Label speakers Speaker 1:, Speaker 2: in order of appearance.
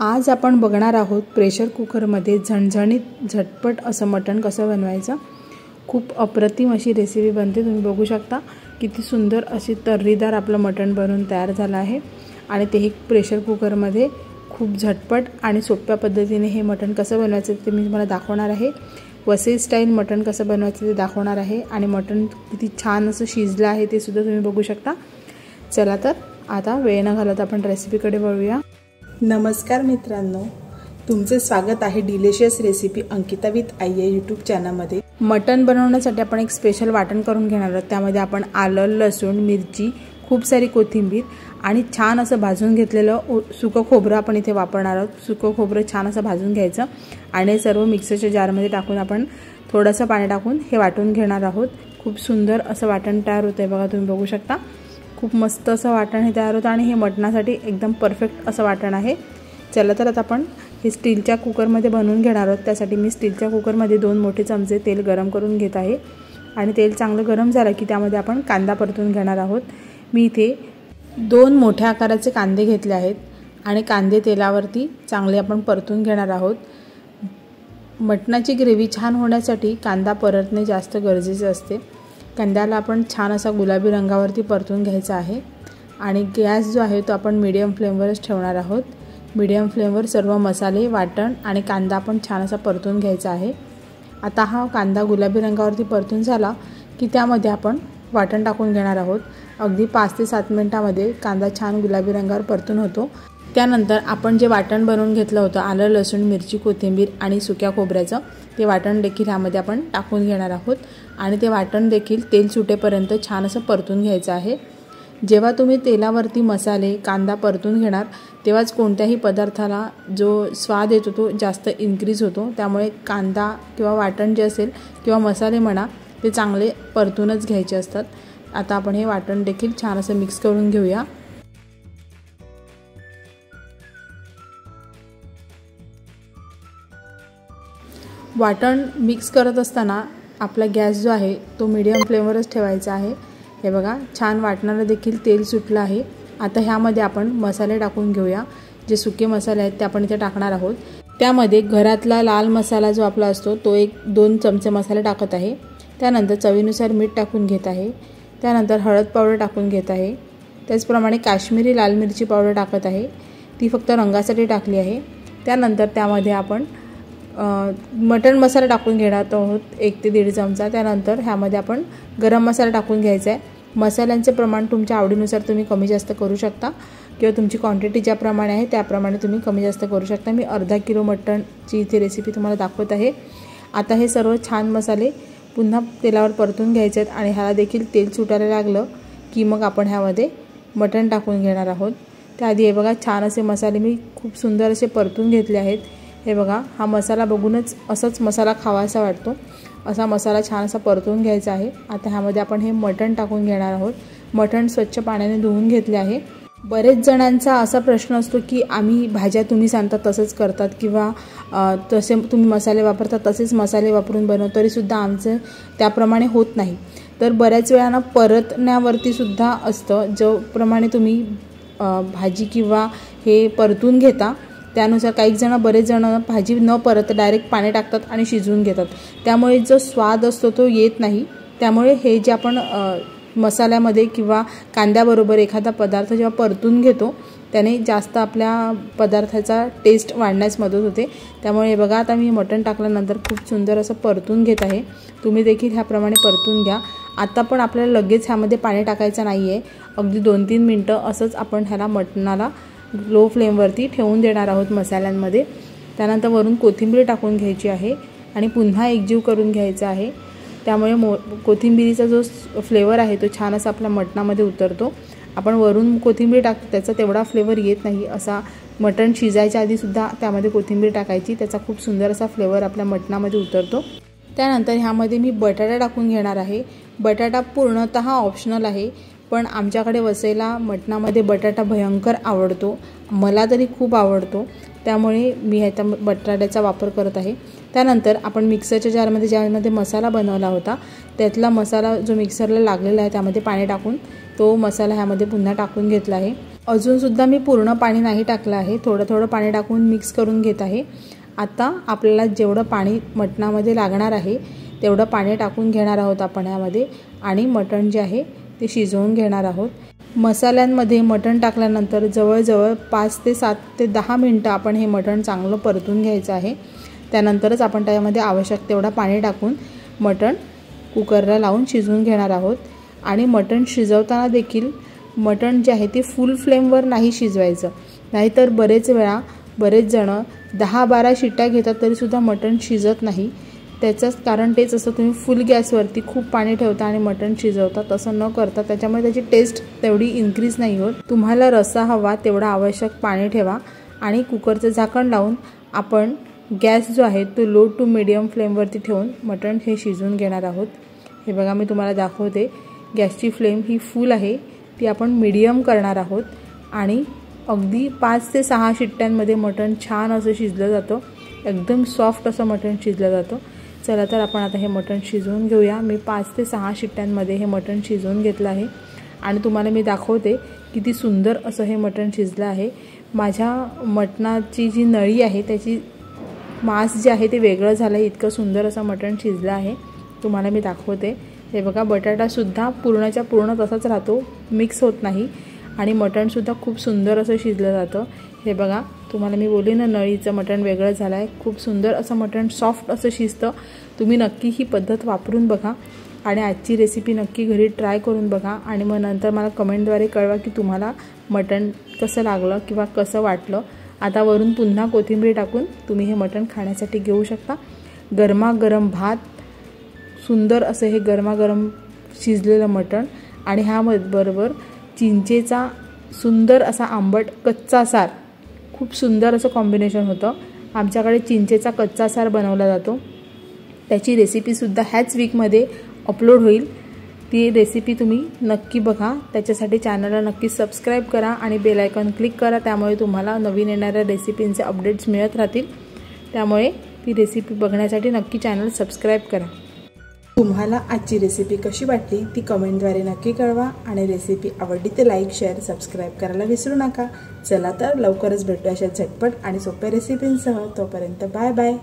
Speaker 1: आज आपण बघणार आहोत प्रेशर कुकरमध्ये झणझणीत झटपट असं मटण कसं बनवायचं। खूप अप्रतिम अशी रेसिपी बनते। तुम्ही बघू शकता किती सुंदर अशी तर्रीदार आपलं मटण बनवून तयार झालं आहे आणि तेही प्रेशर कुकरमध्ये खूप झटपट आणि सोप्या पद्धतीने हे मटण कसं बनवायचं ते मी तुम्हाला दाखवणार आहे। वसई स्टाईल मटण कसं बनवायचं ते दाखवणार आहे आणि मटण किती छान असं शिजलं आहे ते सुद्धा तुम्ही बघू शकता। चला तर आता वेळ न घालवता आपण रेसिपीकडे वळूया। नमस्कार मित्रांनो, तुमचे स्वागत आहे delicious recipe Ankita with I YouTube चॅनलमध्ये। मटण बनवण्यासाठी आपण एक स्पेशल वाटण करून घेणार आहोत। त्यामध्ये आपण आलं, लसूण, मिरची, खूप सारी कोथिंबीर आणि छान असं भाजून घेतलेलं सुकं खोबरं आपण इथे वापरणार आहोत। सुकं खोबरं छान असं भाजून घ्यायचं आणि सर्व मिक्सरच्या जारमध्ये टाकून आपण थोडंसं पाणी टाकून हे वाटून घेणार आहोत। खूप सुंदर असं वाटण तयार होतंय बघा, तुम्ही बघू शकता। खूप मस्त असं वाटण हे तयार होतं आणि हे मटणासाठी एकदम परफेक्ट असं वाटण आहे। चला तर आता आपण हे स्टीलच्या कुकरमध्ये बनवून घेणार आहोत। त्यासाठी मी स्टीलच्या कुकरमध्ये 2 मोठे चमचे तेल गरम करून घेत आहे आणि तेल चांगलं गरम झालं की त्यामध्ये आपण कांदा परतून घेणार आहोत। मी इथे 2 मोठ्या आकाराचे कांदे घेतले आहेत आणि कांदे तेलावरती चांगले आपण परतून घेणार आहोत। मटणाची ग्रेव्ही छान होण्यासाठी कांदा परतणे जास्त गरजेचे असते। कांद्याला आपण छान असा गुलाबी रंगावरती परतून घ्यायचा आहे आणि गॅस जो आहे तो आपण मीडियम फ्लेमवरच ठेवणार आहोत। मीडियम फ्लेमवर सर्व मसाले, वाटण आणि कांदा आपण छान असा परतून घ्यायचा आहे। आता हा कांदा गुलाबी रंगावरती परतून झाला की त्यामध्ये आपण वाटण टाकून घेणार आहोत। अगदी 5 ते 7 मिनिटांमध्ये कांदा छान गुलाबी रंगावर परतून होतो। त्यानंतर आपण जे वाटण बनवून घेतलं होतं आलं, लसूण, मिरची, कोथिंबीर आणि सुक्या खोबऱ्याचं ते वाटण देखील ह्यामध्ये आपण टाकून घेणार आहोत आणि ते वाटण देखील तेल सुटेपर्यंत छान असं परतून घ्यायचं आहे। जेव्हा तुम्ही तेलावरती मसाले, कांदा परतून घेणार तेव्हाच कोणत्याही पदार्थाला जो स्वाद येतो तो जास्त इन्क्रीज होतो। त्यामुळे कांदा किंवा वाटण जे असेल किंवा मसाले म्हणा ते चांगले परतूनच घ्यायचे असतात। आता आपण हे वाटण देखील छान असं मिक्स करून घेऊया। वाटण मिक्स करत असताना आपला गॅस जो आहे तो मीडियम फ्लेमवरच ठेवायचा आहे। हे बघा, छान वाटणाला देखील तेल सुटलं आहे। आता ह्यामध्ये आपण मसाले टाकून घेऊया। जे सुके मसाले आहेत ते आपण इथे टाकणार आहोत। त्यामध्ये घरातला लाल मसाला जो आपला असतो तो 1-2 चमचे मसाले टाकत आहे। त्यानंतर चवीनुसार मीठ टाकून घेत आहे। त्यानंतर हळद पावडर टाकून घेत आहे। त्याचप्रमाणे काश्मीरी लाल मिरची पावडर टाकत आहे, ती फक्त रंगासाठी टाकली आहे। त्यानंतर त्यामध्ये आपण मटण मसाला टाकून घेणार आहोत 1 ते 1.5 चमचा। त्यानंतर ह्यामध्ये आपण गरम मसाला टाकून घ्यायचा आहे। मसाल्यांचे प्रमाण तुमच्या आवडीनुसार तुम्ही कमी जास्त करू शकता किंवा तुमची क्वांटिटी ज्याप्रमाणे आहे त्याप्रमाणे तुम्ही कमी जास्त करू शकता। मी अर्धा किलो मटणची इथे रेसिपी तुम्हाला दाखवत आहे। आता हे सर्व छान मसाले पुन्हा तेलावर परतून घ्यायचे आहेत आणि ह्याला देखील तेल सुटायला लागलं की मग आपण ह्यामध्ये मटण टाकून घेणार आहोत। त्याआधी हे बघा, छान असे मसाले मी खूप सुंदर असे परतून घेतले आहेत। हे बघा, हा मसाला बघूनच असाच मसाला खावासा वाटतो, असा मसाला छान असा परतून घ्यायचा आहे। आता ह्यामध्ये आपण हे मटण टाकून घेणार आहोत। मटण स्वच्छ पाण्याने धुवून घेतले आहे। बरेच जणांचा असा प्रश्न असतो की आम्ही भाज्या तुम्ही सांगता तसंच करतात किंवा तसे तुम्ही मसाले वापरता तसेच मसाले वापरून बनवतो तरीसुद्धा आमचं त्याप्रमाणे होत नाही। तर बऱ्याच वेळानं परतण्यावरती सुद्धा असतं, ज्याप्रमाणे तुम्ही भाजी किंवा हे परतून घेता त्यानुसार बरेच जण भाजी न परत डायरेक्ट पाणी टाकतात आणि शिजवून घेतात, त्यामुळे जो स्वाद असतो तो येत नाही। त्यामुळे हे जे आपण मसाल्यामध्ये किंवा कांद्याबरोबर एखादा पदार्थ जेव्हा परतून घेतो त्याने जास्त आपल्या पदार्थाचा टेस्ट वाढण्यास मदत होते। त्यामुळे हे बघा, आता मी मटण टाकल्यानंतर खूप सुंदर असं परतून घेत आहे। तुम्ही देखील ह्याप्रमाणे परतून घ्या। आता पण आपल्याला लगेच ह्यामध्ये पाणी टाकायचं नाही आहे। अगदी 2-3 मिनटं असंच आपण ह्याला मटणाला लो फ्लेमवरती ठेवून देणार आहोत मसाल्यांमध्ये। त्यानंतर वरून कोथिंबीर टाकून घ्यायची आहे आणि पुन्हा एकजीव करून घ्यायचा आहे। त्यामुळे कोथिंबीरीचा जो फ्लेवर आहे तो छान असा आपल्या मटणामध्ये उतरतो। आपण वरून कोथिंबीर टाकतो त्याचा तेवढा फ्लेवर येत नाही, असा मटण शिजायच्या आधीसुद्धा त्यामध्ये कोथिंबीर टाकायची, त्याचा खूप सुंदर असा फ्लेवर आपल्या मटणामध्ये उतरतो। त्यानंतर ह्यामध्ये मी बटाटा टाकून घेणार आहे। बटाटा पूर्णतः ऑप्शनल आहे, पण आमच्याकडे वसईला मटणामध्ये बटाटा भयंकर आवडतो, मला तरी खूप आवडतो, त्यामुळे मी ह्याचा बटाट्याचा वापर करत आहे। त्यानंतर आपण मिक्सरच्या जारमध्ये ज्यामध्ये मसाला बनवला होता त्यातला मसाला जो मिक्सरला लागलेला आहे त्यामध्ये पाणी टाकून तो मसाला ह्यामध्ये पुन्हा टाकून घेतला आहे। अजूनसुद्धा मी पूर्ण पाणी नाही टाकलं आहे, थोडं थोडं पाणी टाकून मिक्स करून घेत आहे। आता आपल्याला जेवढं पाणी मटणामध्ये लागणार आहे तेवढं पाणी टाकून घेणार आहोत आपण यामध्ये आणि मटण जे आहे ते शिजवून घेणार आहोत। मसाल्यांमध्ये मटण टाकल्यानंतर जवळजवळ 5 ते 7 ते 10 मिनिटं आपण हे मटण चांगलं परतून घ्यायचं आहे। त्यानंतरच आपण त्यामध्ये आवश्यक तेवढं पाणी टाकून मटण कुकरला लावून शिजवून घेणार आहोत। आणि मटण शिजवताना देखील मटण जे आहे ते फुल फ्लेमवर नाही शिजवायचं, नाहीतर बरेच जण 10-12 शिट्ट्या घेतात तरीसुद्धा मटण शिजत नाही। त्याचंच कारण तेच असं, तुम्ही फुल गॅसवरती खूप पाणी ठेवता आणि मटण शिजवता, तसं न करता त्याच्यामुळे त्याची टेस्ट तेवढी इन्क्रीज नाही होत। तुम्हाला रस्सा हवा तेवढा आवश्यक पाणी ठेवा आणि कुकरचं झाकण लावून आपण गॅस जो आहे तो लो टू मीडियम फ्लेमवरती ठेवून मटण हे शिजवून घेणार आहोत। हे बघा मी तुम्हाला दाखवते, गॅसची फ्लेम ही फुल आहे, ती आपण मीडियम करणार आहोत आणि अगदी 5 ते 6 शिट्ट्यांमध्ये मटण छान असं शिजलं जातं, एकदम सॉफ्ट असं मटण शिजलं जातं। चला तर आपण आता हे मटण शिजवून घेऊया। मी 5 ते 6 शिट्ट्यांमध्ये हे मटण शिजवून घेतलं आहे आणि तुम्हाला मी दाखवते किती सुंदर असं हे मटण शिजलं आहे। माझ्या मटणाची जी नळी आहे त्याची मांस जे आहे ते वेगळं झालं आहे, इतकं सुंदर असं मटण शिजलं आहे, तुम्हाला मी दाखवते। हे बघा बटाटासुद्धा पूर्णच्या पूर्ण तसाच राहतो, मिक्स होत नाही आणि मटणसुद्धा खूप सुंदर असं शिजलं जातं। हे बघा तुम्हाला मी बोलले ना, नळीचं मटण वेगळं झालं आहे, खूप सुंदर असं मटण सॉफ्ट असं शिजतं। तुम्ही नक्की ही पद्धत वापरून बघा आणि आजची रेसिपी नक्की घरी ट्राय करून बघा आणि मग नंतर मला कमेंटद्वारे कळवा की तुम्हाला मटण कसं लागलं किंवा कसं वाटलं। आता वरून पुन्हा कोथिंबीर टाकून तुम्ही हे मटण खाण्यासाठी घेऊ शकता। गरमागरम भात, सुंदर असं हे गरमागरम शिजलेलं मटण आणि ह्याबरोबर चिंचेचा सुंदर असा आंबट कच्चा सार, खूप सुंदर असं कॉम्बिनेशन होतं। आमच्याकडे चिंचेचा कच्चा सार बनवला जातो, त्याची रेसिपीसुद्धा ह्याच वीकमध्ये अपलोड होईल, ती रेसिपी तुम्ही नक्की बघा। त्याच्यासाठी चॅनलला नक्की सबस्क्राईब करा आणि बेल आयकॉन क्लिक करा, त्यामुळे तुम्हाला नवीन येणाऱ्या रेसिपींचे अपडेट्स मिळत राहतील। त्यामुळे ती रेसिपी बघण्यासाठी नक्की चॅनल सबस्क्राईब करा। तुम्हाला आजची रेसिपी कशी वाटली ती कमेंटद्वारे नक्की कळवा आणि रेसिपी आवडली तर लाईक, शेअर, सबस्क्राईब करायला विसरू नका। चला तर लवकरच भेटू अशा झटपट आणि सोप्या रेसिपींसह। तोपर्यंत बाय बाय।